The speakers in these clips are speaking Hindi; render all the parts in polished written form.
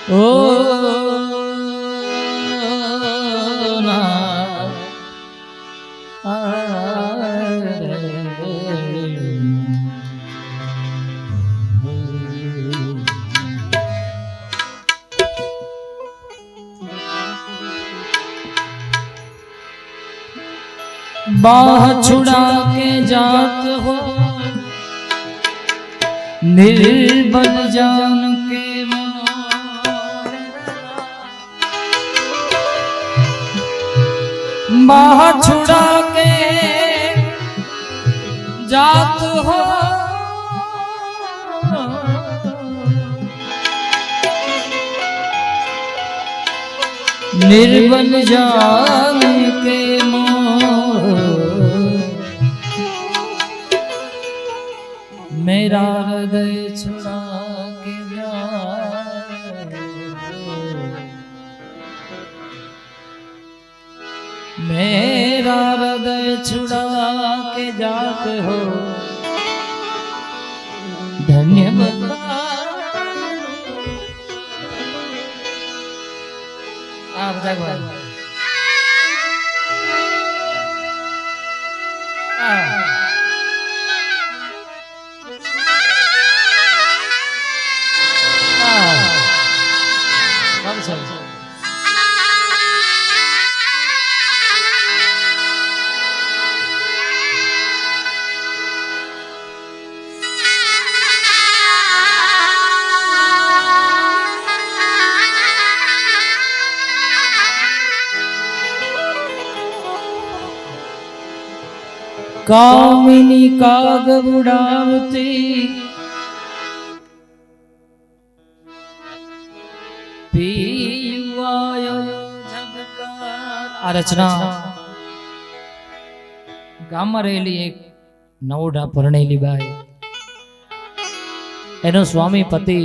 ओ ना बाह छुड़ा के जात हो निर्बल जान के बाह छुड़ा के जात हो निर्बल जान के मेरा हृदय छुड़ा के मेरा हृदय छुड़ा के जात हो धन्यवाद आप भगवान कामिनी काग उड़ावती आ रचना ગામમાં રહેલી એક નવોઢા પરણેલી બાઈ એનો સ્વામી પતિ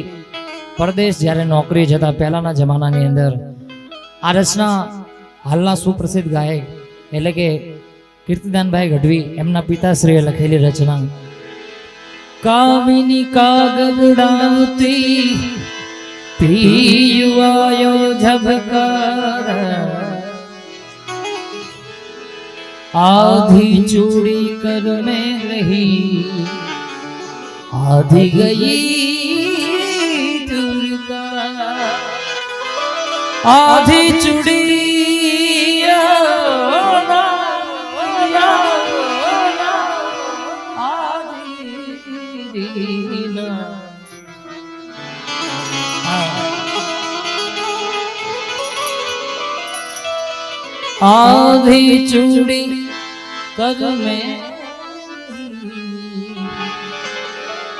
પરદેશ જ્યારે નોકરી જતા પહેલાના જમાનાની અંદર આ રચના હાલના સુપ્રસિદ્ધ ગાયક એટલે કે કીર્તિદાનભાઈ ગઢવી એમના પિતાશ્રીએ લખેલી રચના કામિની કાગ ઉડાવતી પીવાયો ઝબકાર आधी चूड़ी कर में रही आधी गई दुर्गा आधी चूड़ी आधी चूड़ी कर में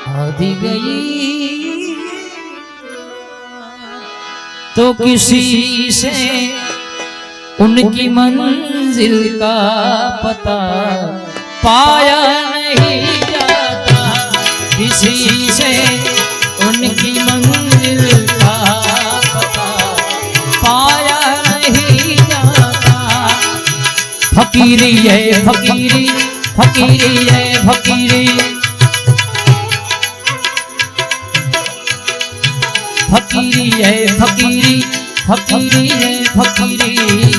आधी गई तो किसी से उनकी मंजिल का पता पाया नहीं जाता किसी से उनकी मंजिल का पता पाया नहीं जाता फकीरी है फकीरी फकीरी है फकीरी फकीरी है फकीरी फकीरी है फकीरी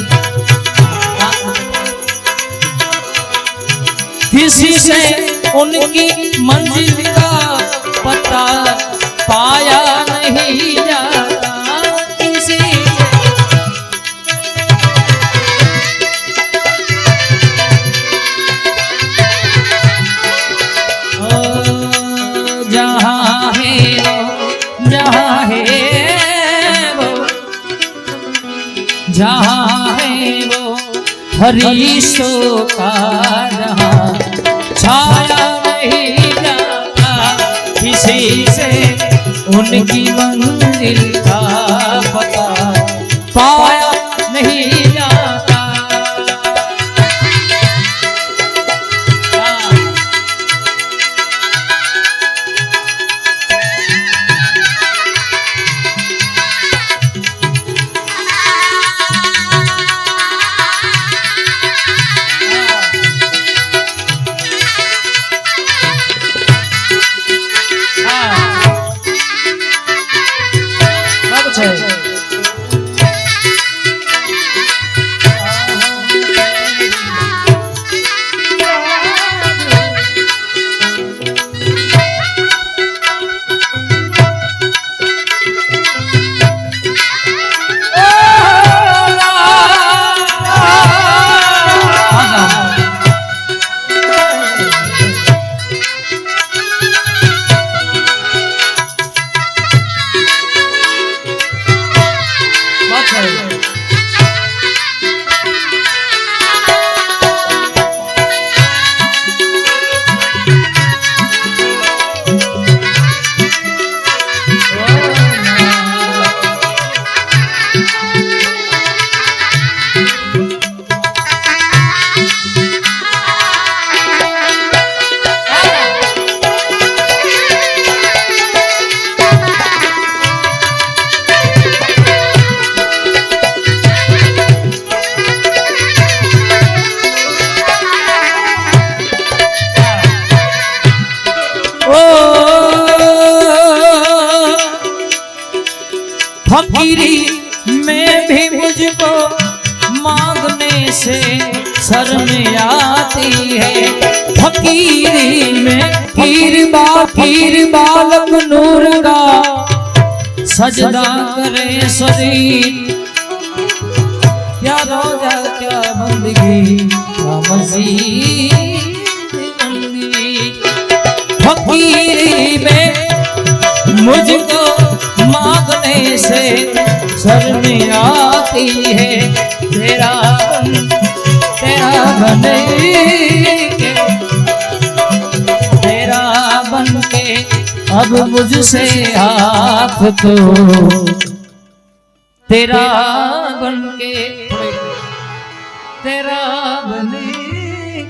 किसी से उनकी मंजिल का पता पाया नहीं जाता किसी जहाँ है वो फरिश्तों का जहाँ छाया नहीं जाता किसी से उनकी मंजिल का पता पाया नहीं जाता फकीरी में भी मुझको मांगने से शर्म आती है। फकीरी में फकीर बालक नूर का सजदा करे शरीर। क्या रोजा क्या बंदगी क्या मसीह बंदगी। फकीरी में मुझको मांगने से शर्म आती है। तेरा बने के तेरा बन के अब मुझसे हाथ तो तेरा बन के तेरा बने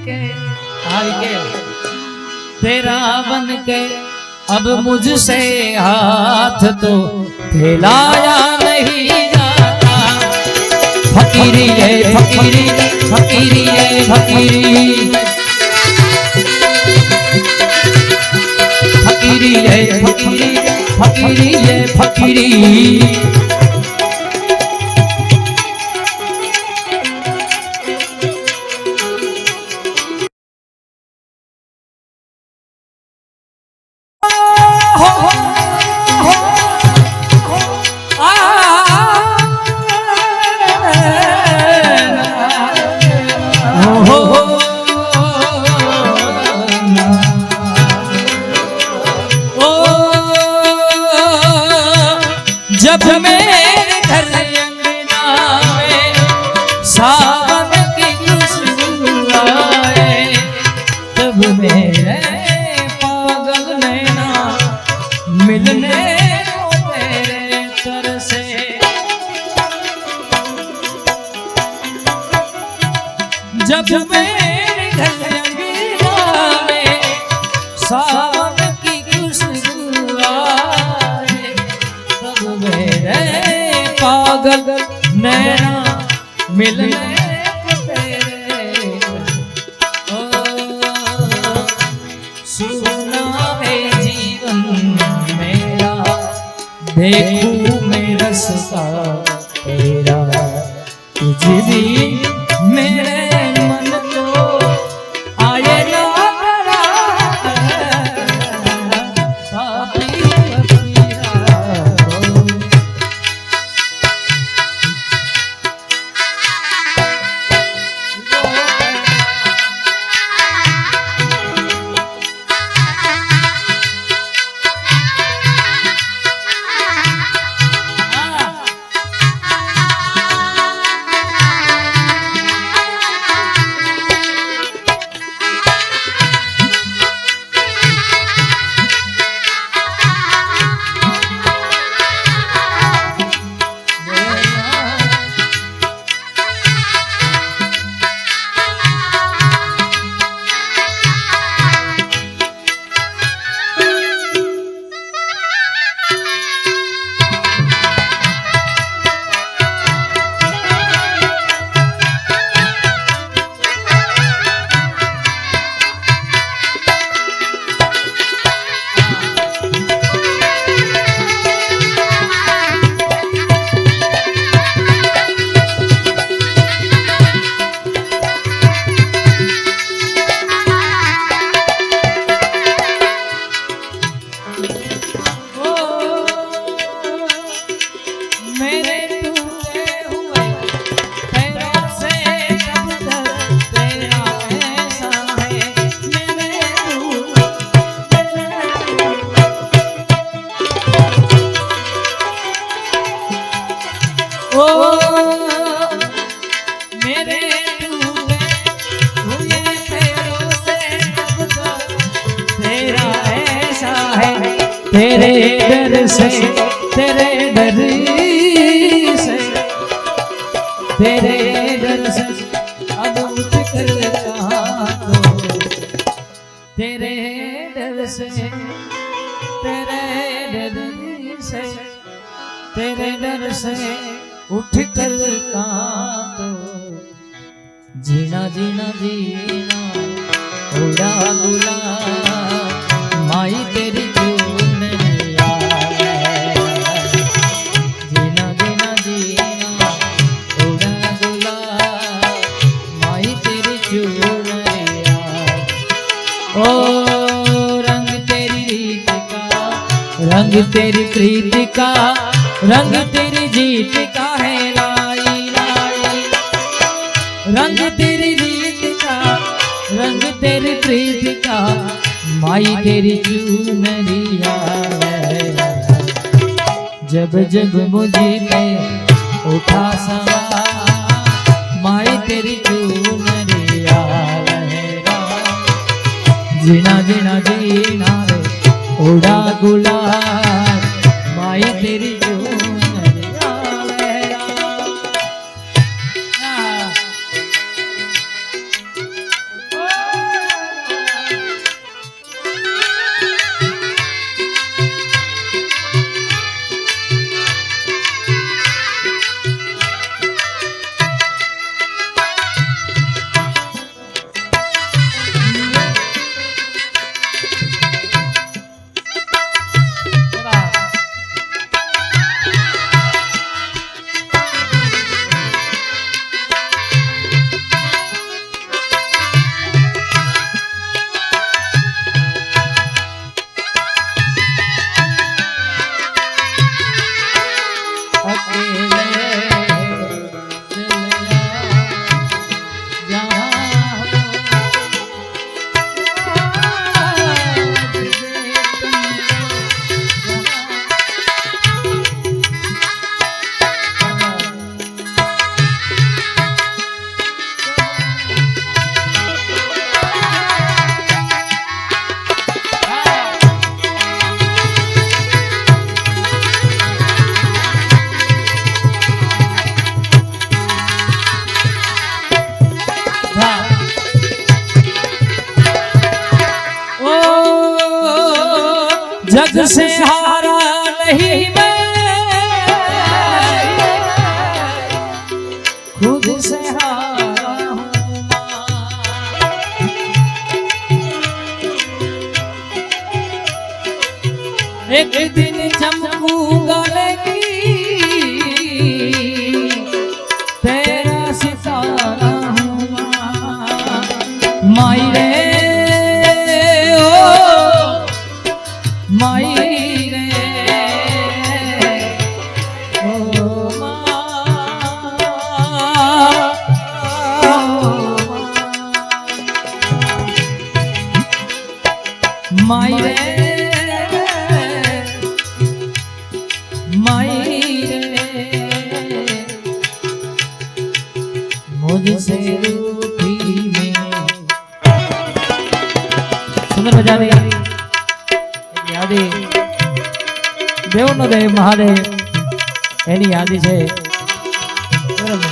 के तेरा बन के अब मुझसे हाथ तो फैलाया नहीं जाता। फकीरी है फकीरी फकीरी है फकीरी फकीरी है फकीरी फकीरी है फकीरी। जब मेरे घर अंगना में सावन की खुशबू आए तब मेरे पागल नैना मिलने को तेरे तरसे। जब मेरे घर अंगना में सावन की खुशबू आए तब मेरे पागल नैना मिलने को तेरे। ओ सुना है जीवन मेरा देखूं मैं रस्ता तेरा तुझ भी मेरे मन को आए ना तेरे डर से तेरे डर से तेरे डर से अब उठ कर कहाँ तो तेरे डर से तेरे डर से तेरे डर से उठ कर कहाँ तो जीना जीना जीना उड़ा गुलाब माई तेरी तेरी प्रीति का, रंग तेरी जीत का है लाई लाई। रंग तेरी जीत का, रंग तेरी प्रीति का, माई तेरी चुनरिया है। जब जब मुझे पे उठा सवार, माई तेरी चुनरिया लहरा। जीना जीना जीना रे उड़ा गुलाब, माई तेरी चुनरिया लहरा। जग से हारा नहीं मैं, खुद से हारा हूँ। एक दिन चमकूंगा लेकिन तेरा सितारा हूँ माई रे। माई रे ओ माई रे, माई रे मुझसे रूठी में। सुंदर बजा दे યાદી દેવનો દેવ મહાદેવ એની યાદી છે બરાબર।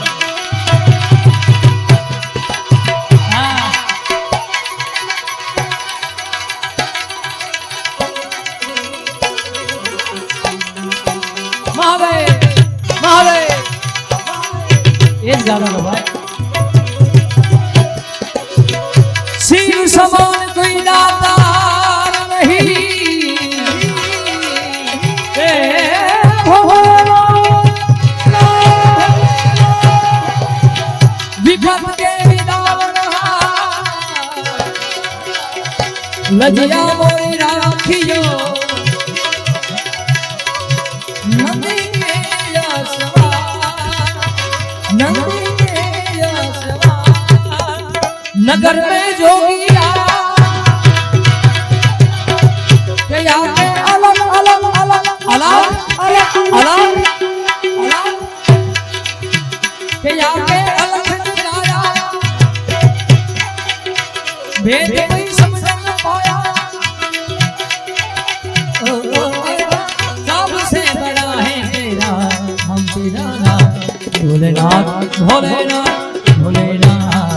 મહાદેવ મહાદેવ એ જ ગાના બાબા। શિવ સમાન કોઈ દાતાર નહીં, लजिया मोरी राखियो नंदी के यशवान, नंदी के यशवान। नगर में जोगिया के आगे अलग अलग अलग अलग अलग अलग के आगे अलग जगाया, भेद नहीं समझ न पाया। सबसे बड़ा है तेरा, हम तेरा नाम भोलेनाथ भोलेनाथ भोलेनाथ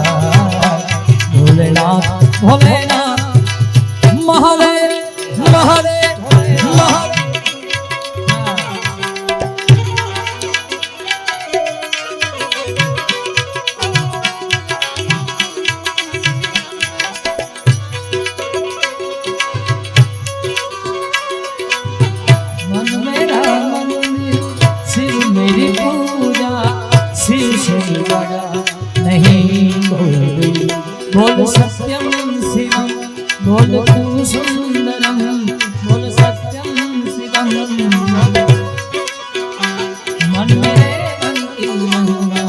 भोलेनाथ भोलेनाथ महादेव महादेव महादेव। बोल सत्यम शिवम, बोल तू सुंदरम, बोल सत्यम शिवम। मन मेरे मन की महिमा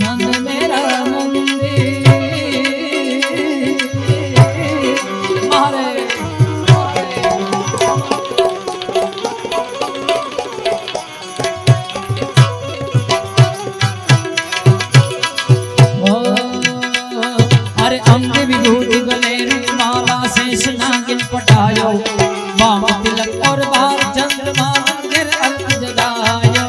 मन मेरा मंदिर मारे अरे अंग विभूति गले माला शेष नागिन पटायो बाम तिलक और बाल चंद्रमा मंदिर अर्थ जगायो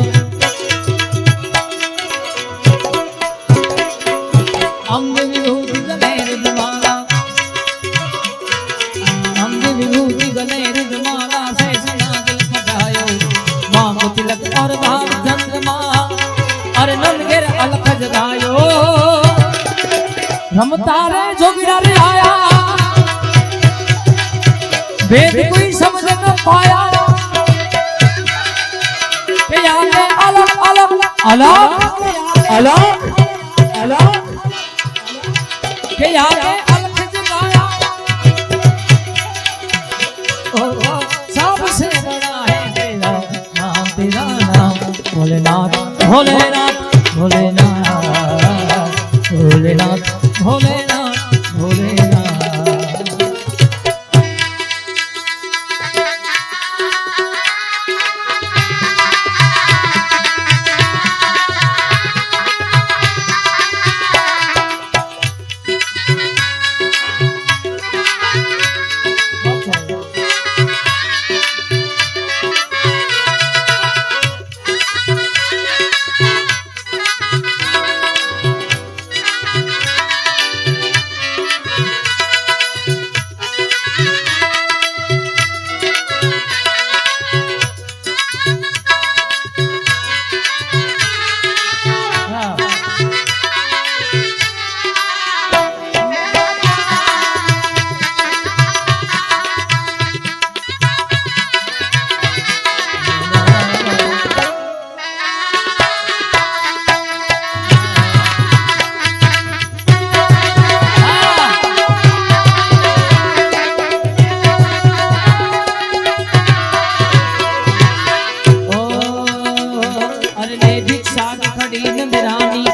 अंग विभूति गले माला अंग विभूति गले माला शेष नागिन पटायो बाम तिलक और बाल चंद्रमा अरे नंदिर अलख जगायो रमता रे जोगिरा रे आया वेद कोई समझ न पाया के याद अलग अलग अलग अलग अलग के याद अलग जगाया ओ सबसे बड़ा है तेरा नाम भोलेनाथ भोलेनाथ भोलेनाथ भोलेनाथ भोलेनाथ भोलेनाथ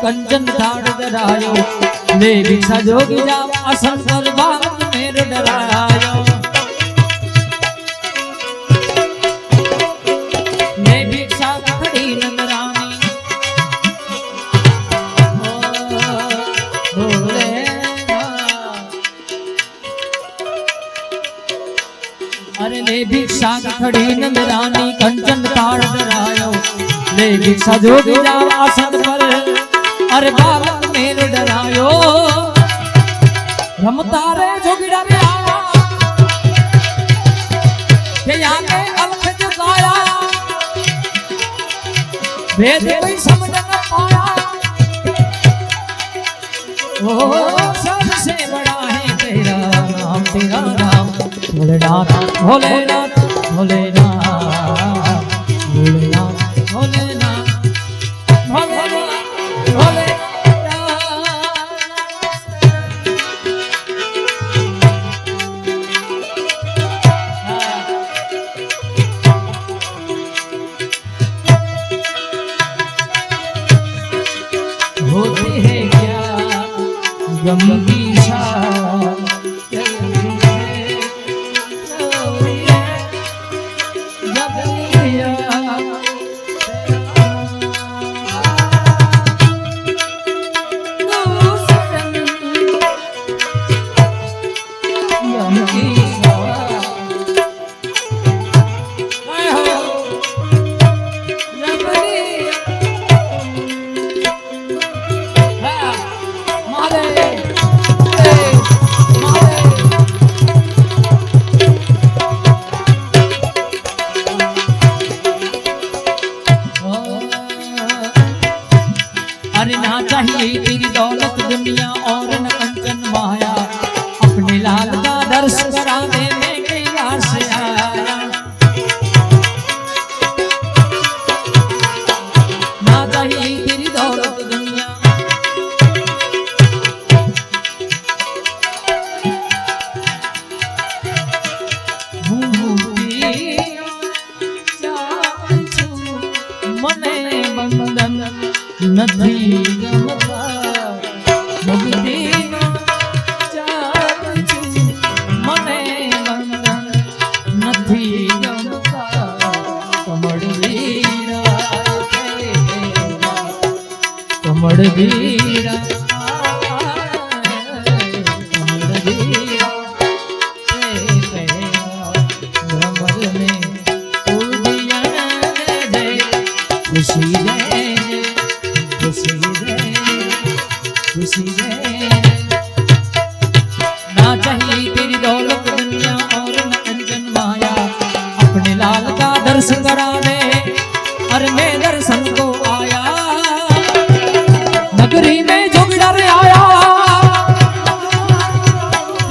कंचन धाड़ डरायो ले भिक्षा जोगी जाओ असन पर बात मेरे डरायो ले भिक्षा खड़ी नंदरानी अरे ले भिक्षा खड़ी नंदरानी कंचन धाड़ डरायो ले भिक्षा जोगी जाओ असन पर अरे बालक मेरे डरायो रमता रे जोगिड़ा रे आया के आगे अलख जगाया वेद कोई समझ न पाया ओ सबसे बड़ा है तेरा नाम भोलेनाथ भोलेनाथ भोलेनाथ भोलेनाथ भोलेनाथ भोले होते हैं क्या गम की अरे ना चाहिए तेरी दौलत दुनिया और न कंचन माया अपने लाल का दर्श कराने में कैलाश आया ना चाहिए तेरी दौलत दुनिया નથી ગમતા મુક્તિનો ચાલ છું મને બંધન નથી ગમતા કમળ વીરા કમળ વીરા खुशी दे खुशी दे खुशी दे ना चाहिए तेरी दौलत दुनिया और न कंचन माया अपने लाल का दर्शन करा दे और मैं दर्शन को आया नगरी में जोगिड़ा रे आया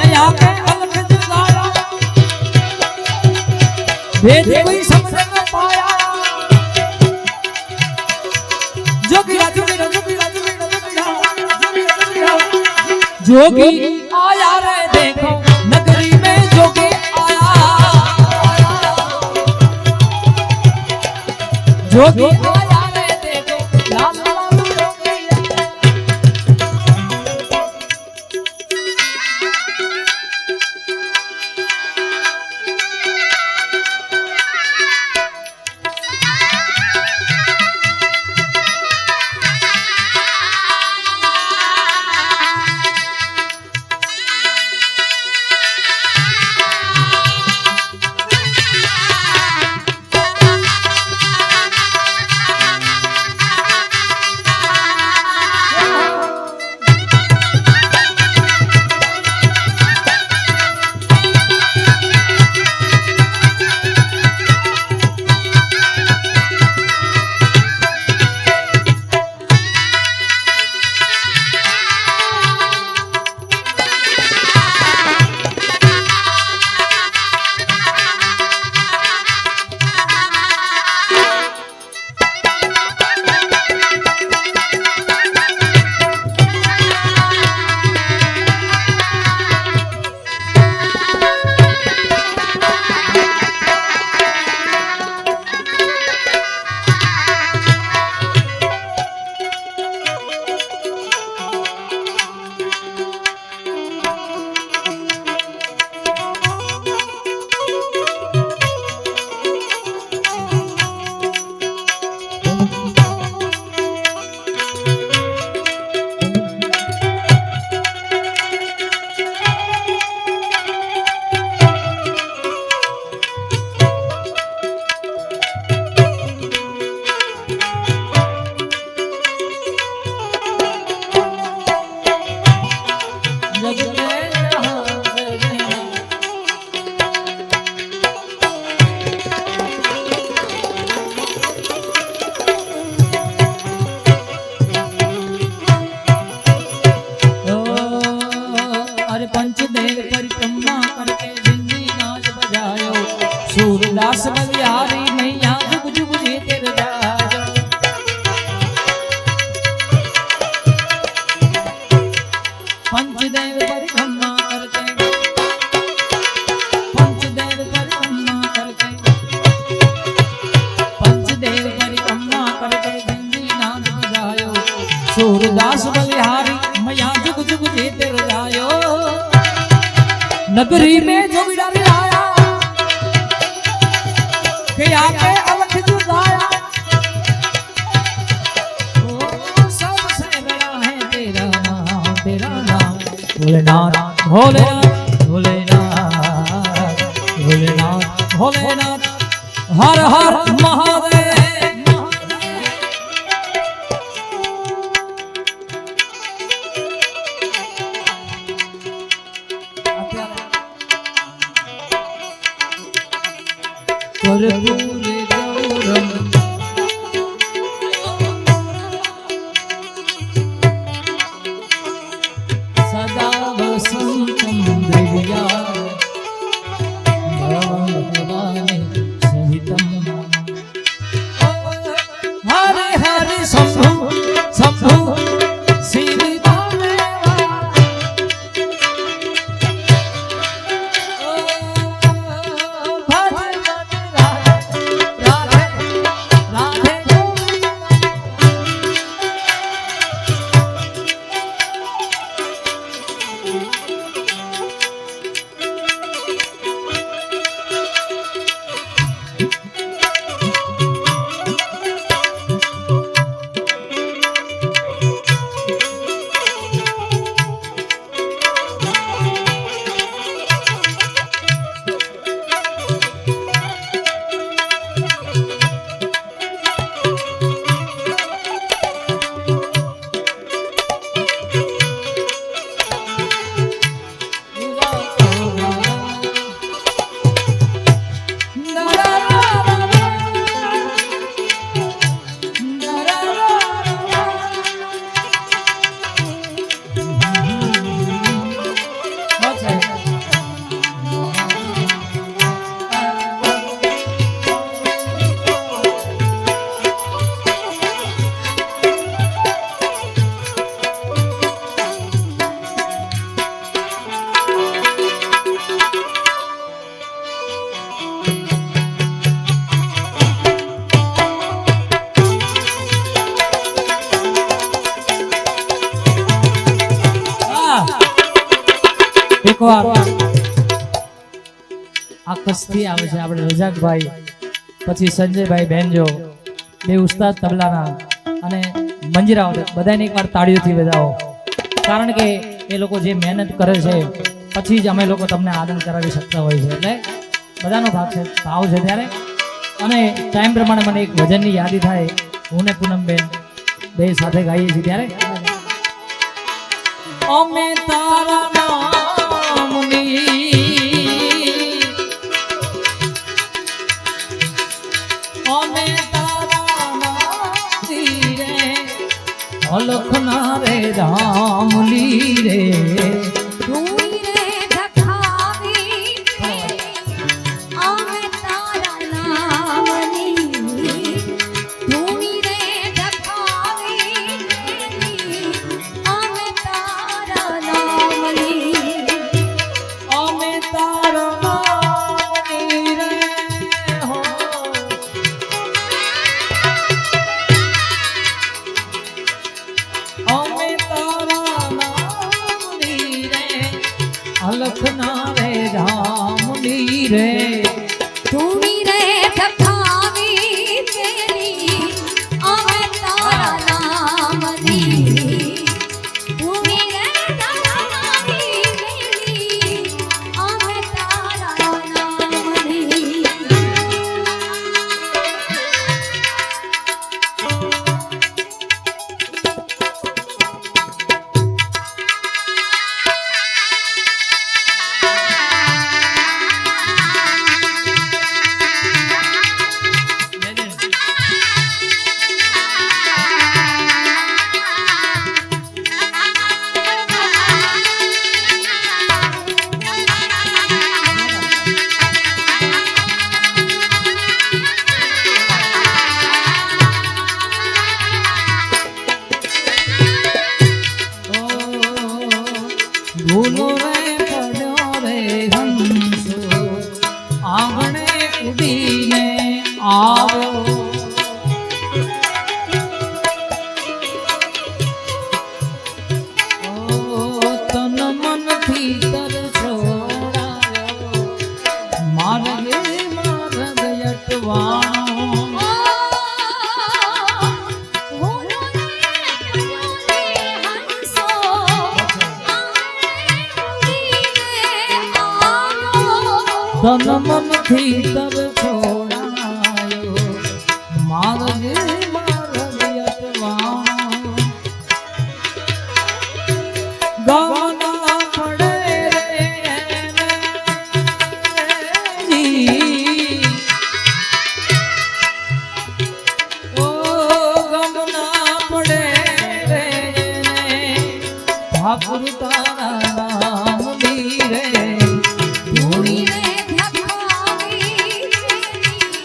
नया के अलख जगाया भेद कोई समझ न पाया जोगिड़ा जोगिड़ा जोगिड़ा जोगिड़ा जोगिड़ा जोगी आया रे देखो नगरी में जोगी आया जोगी आया रे देखो लाल लाल जोगी सूरदास बलिहारी मैया जुग जुग जीते जाओ पंचदेव परिक्रमा करके पंचदेव परिक्रमा करके पंचदेव परिक्रमा करके गंदी नाद बजायो सूरदास बलिहारी मैया जुग जुग जीते जाओ नगरी में जोगिड़ा आया आके अलख जुदाया ओ सबसे बड़ा है तेरा नाम भोलेनाथ भोलेनाथ भोलेनाथ भोलेनाथ भोलेनाथ हर हर महादेव कर्पूरे गौरम सदा वसंतं दिव्या भवानी सहितं એકવાર આ કચ્છથી આવે છે આપણે રજાકભાઈ, પછી સંજયભાઈ બેનજો, બે ઉસ્તાદ તબલાના અને મંજરાઓ, બધાને એકવાર તાળીઓથી વધાવો, કારણ કે એ લોકો જે મહેનત કરે છે પછી જ અમે લોકો તમને આનંદ કરાવી શકતા હોય છે, એટલે બધાનો ભાવ છે ત્યારે. અને ટાઈમ પ્રમાણે મને એક ભજનની યાદી થાય, હું ને પૂનમબેન બે સાથે ગાઈએ છીએ ત્યારે. અમે તારા નામની અમે તારા નામની રે અલખના રે રામલી રે અલખના રે રામલી રે ધૂણી રે ધખાવી તેરી અમે તારા નામની ધૂણી રે ધખાવી તેરી અમે તારા નામની ભૂલો રે પડ્યો રે હંસો આંગણે ઉડીને આવ્યો, તન મનથી તર છોડાયો માર્ગે માર્ગ અટવાણો. તન મનથી તર છોડાયો માર્ગે માર્ગ અટવાણો. ગાના પડે રે જી, ઓ ગમના પડે રે ઠાકુર તારા નામની રે ધૂણી રે ધખાવી તેરી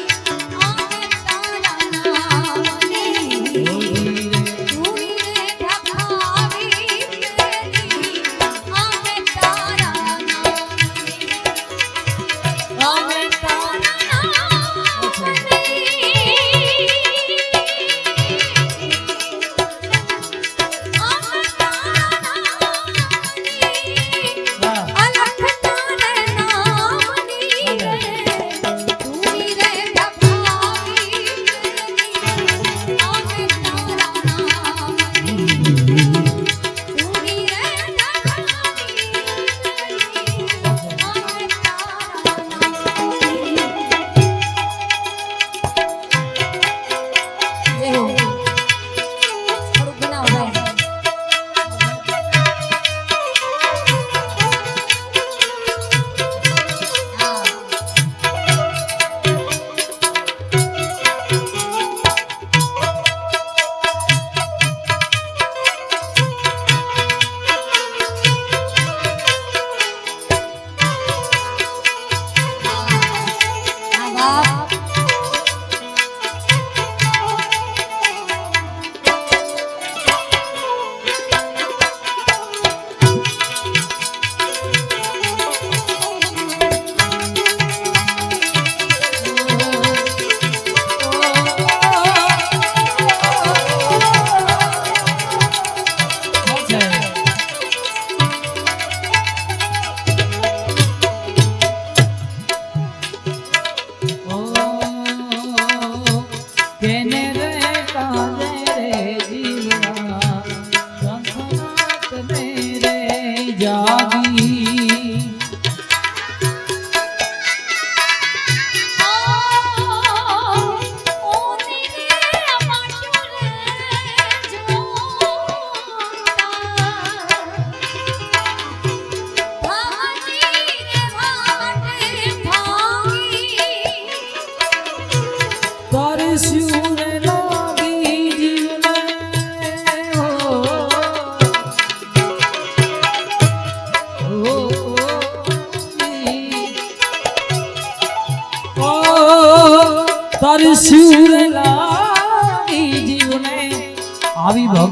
અમે તારા નામની ધૂણી રે ધખાવી તેરી અમે તારા નામની અમે તારા નામની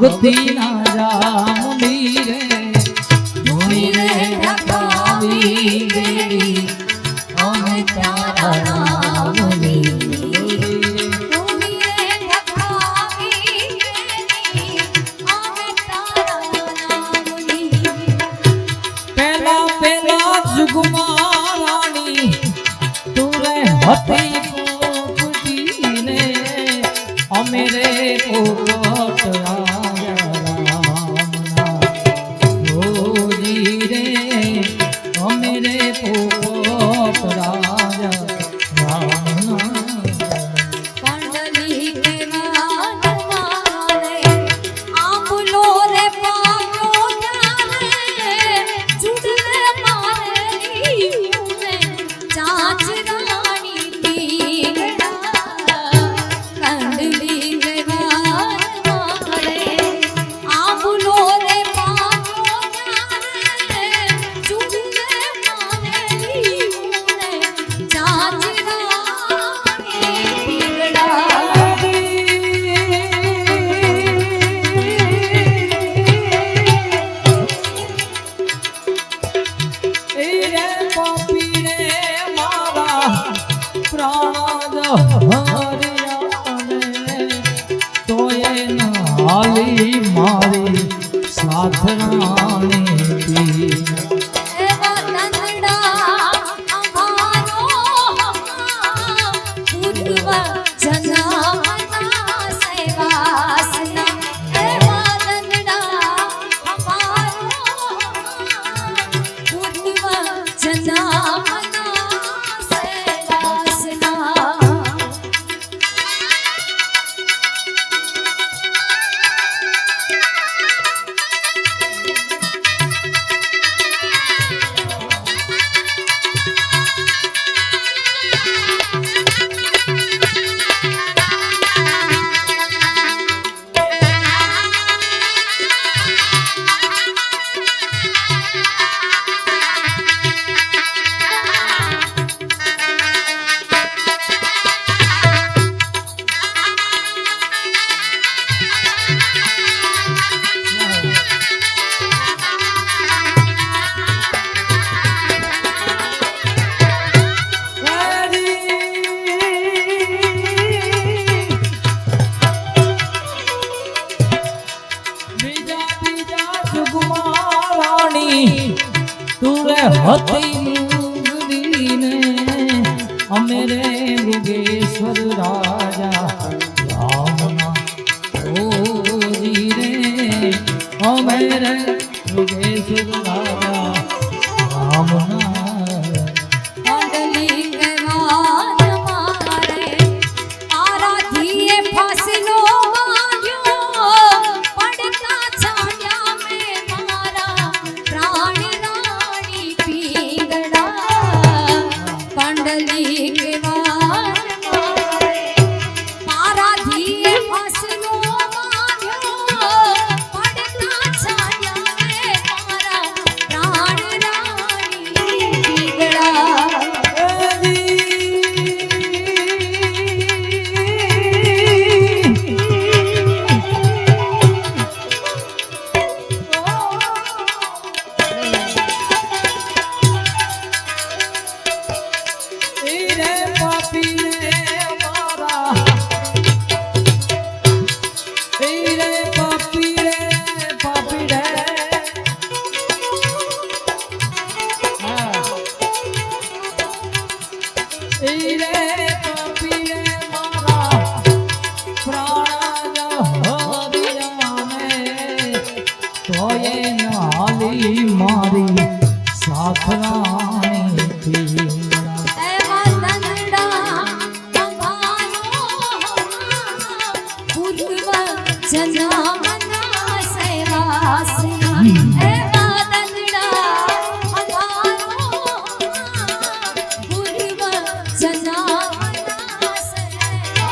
ભક્તિ ના જામુની રે ધૂણી રે ઢકાવી દેવી અમે તારા નામની ધૂણી રે ઢકાવી દેવી અમે તારા નામની પેલા પેલા જુગમાં રાણી તું રે હતી પોપટી ને અમે રે પોપટ રાજા રામના રોજી રે અમે રે પોપટ રાજા રામના કંડલી કે વાન મારે આંબલો રે પાયો ત્યારે ચૂડલે મારેલી ઉને ચાંચ રાણી પીગડા કંડલી કે વાન મારે આંબલો રે પાયો ત્યારે ચૂડલે મારેલી ઉને ચાંચ રાણી પીગડા મારી સાધનાની પી એવા નંદડા અમારો પૂર્વ જન્મના સેવાસના એવા નંદડા અમારો પૂર્વ જન્મના સેવાસના હતી મુગદીને અમે રે મૃગેશ્વર રાજા રામના ઓજી રે અમે રે મૃગેશ્વર રાજા રામના કંડલી કે વાન મારે આરાધીએ ફાસલો માંગ્યો પડતા છાયા મે મારા પ્રાણ રાણી પીગડા કંડલી કે વાન મારે આરાધીએ ફાસલો માંગ્યો પડતા છાયા મે મારા પ્રાણ રાણી પીગડા મારી સાખરાણી પીડા એવા નંદડા તમારો પૂર્વ જન્મના સેવાસના એવા નંદડા તમારો પૂર્વ જન્મના સેવાસના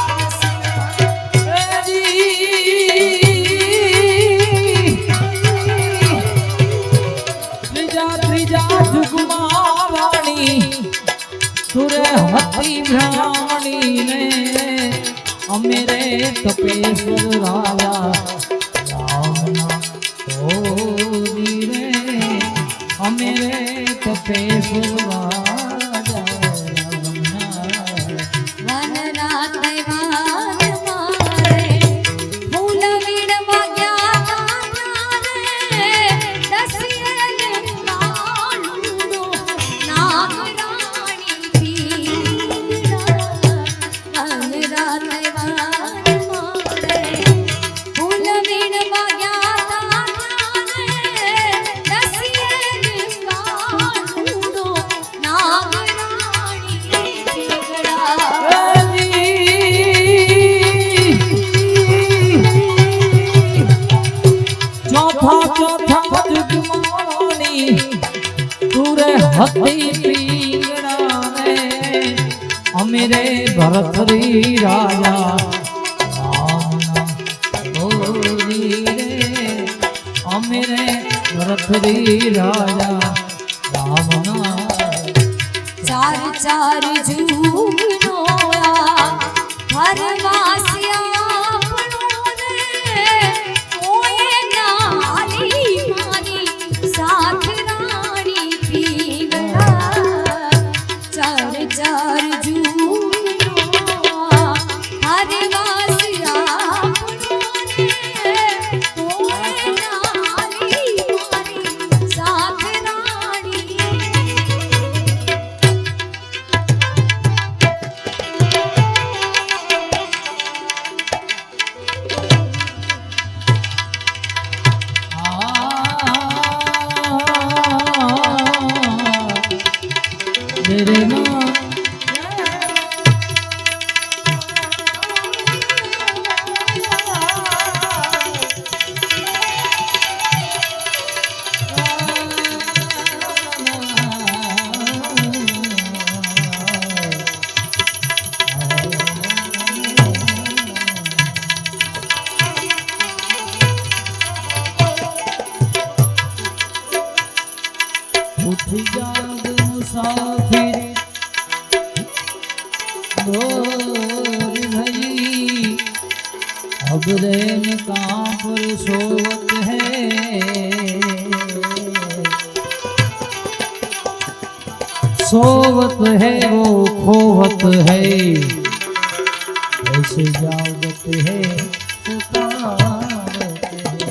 સુરે હતી બ્રાહ્મણી ને અમે રે તપેશ્વર રાજા રાજા વનરા તૈવાર મારે ફૂલ વીણવા ગયા તારે દસિયે નાળુનો નાગરાણી પીરા વનરા તૈવાર મારે ફૂલ વીણવા ગયા તારે દસિયે નાળુનો નાગરાણી પીરા ચોથા જગમાની તુરે હતી પીંગડા રે અમે રે ભરતરી રાજા રામના ઓરી રે અમે રે ભરતરી રાજા રામના ચાર ચાર જૂનો હરવાસિયા કોઈ નાલી મારી સાથ રાણી પીગળા ચાર ચાર જૂનો હરવાસિયા કોઈ નાલી મારી સાથ રાણી मेरे माँ उठ जाग मुसाफिर गोर भई अब रैन कहाँ पर सोवत है सोवत है वो खोवत है ऐसे जागत है पुकारत है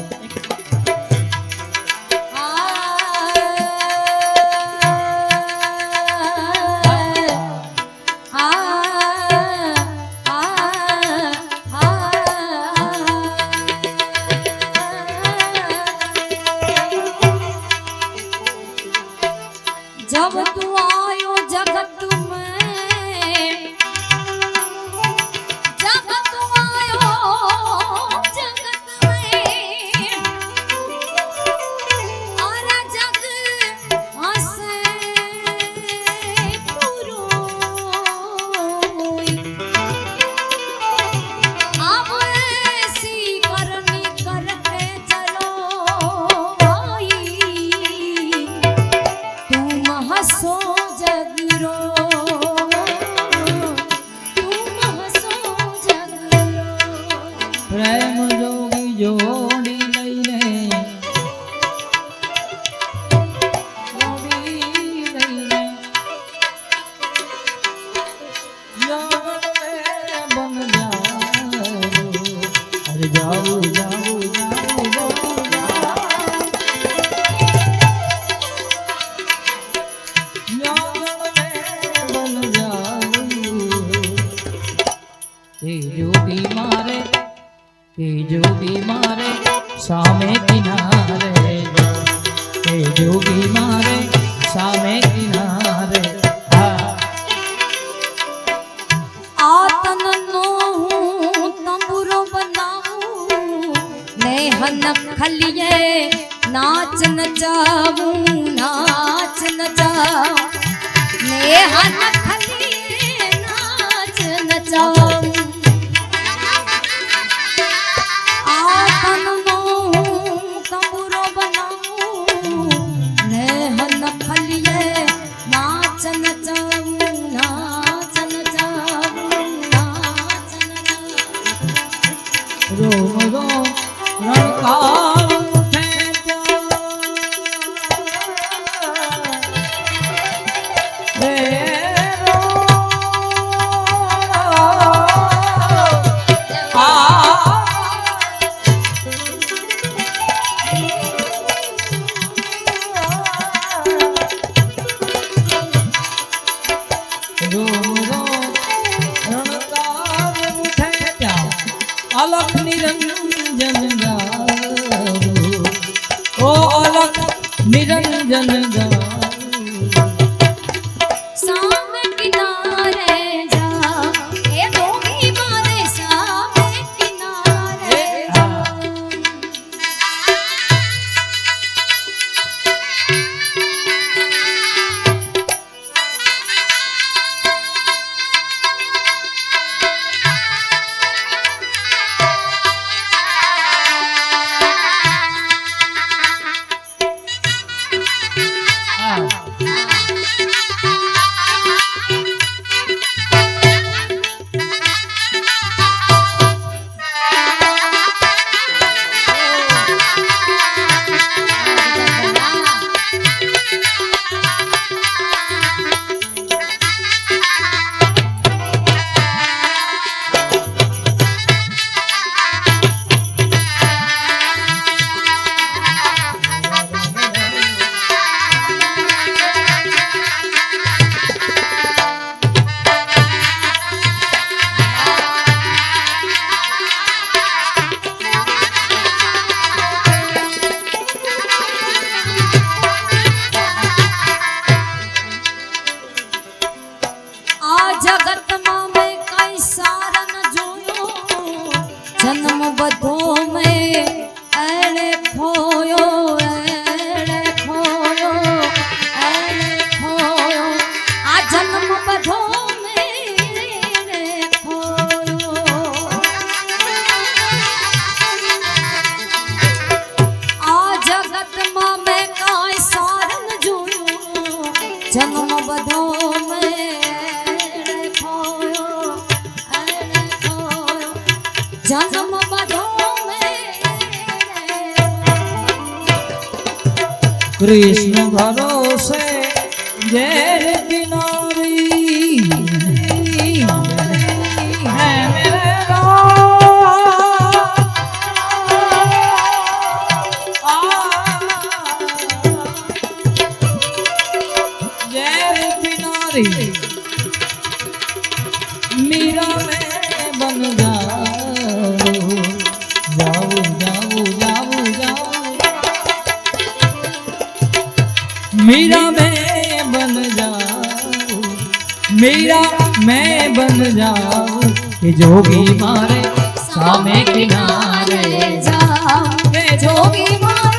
जब तू आयो जगत में जब तू आयो जगत में और जग हंसे पुरोई अब ऐसी करनी करके चलो आई तुम हंसो जगरो तुम हंसो जगरो प्रेम जोगी जोड़ी लईने जोड़ी लईने याद में बन जाओ अरे जाओ जाओ जाओ जाओ जोगी मारे सामे किनारे जोगी मारे सामे किनारे आतन नो हूँ तंबुरो बनाऊं नेहन खलिए नाच नचाऊं नाच नचाऊं नेहन खलिए नाच नचाऊं आतन नो हूँ तंबुरो बनाऊं नेहन खलिए नाच नचाऊं नाच नचाऊं नाच नचाऊं रोम रोम रणकाल उठे अलख निरंजन गारू ओ अलख निरंजन गारू सामे किनारे जा ए जोगी मारे सामे किनारे जा जगत में कई सारन जोयो जन्म बधो में एड़े खोयो एड़े खोयो एड़े खोयो आ जन्म बधो में एड़े खोयो आ जगत में कई सारन जोयो जन्म बधो में जन्म बधो में कृष्ण भरोसे जैर किनारी है मेरे जैर किनारी मीरा में बन जाओ जाओ जाओ जाओ जाओ मीरा मैं बन जाऊं मीरा मैं बन जाऊं कि जोगी मारे सामे किनारे जा जोगी मारे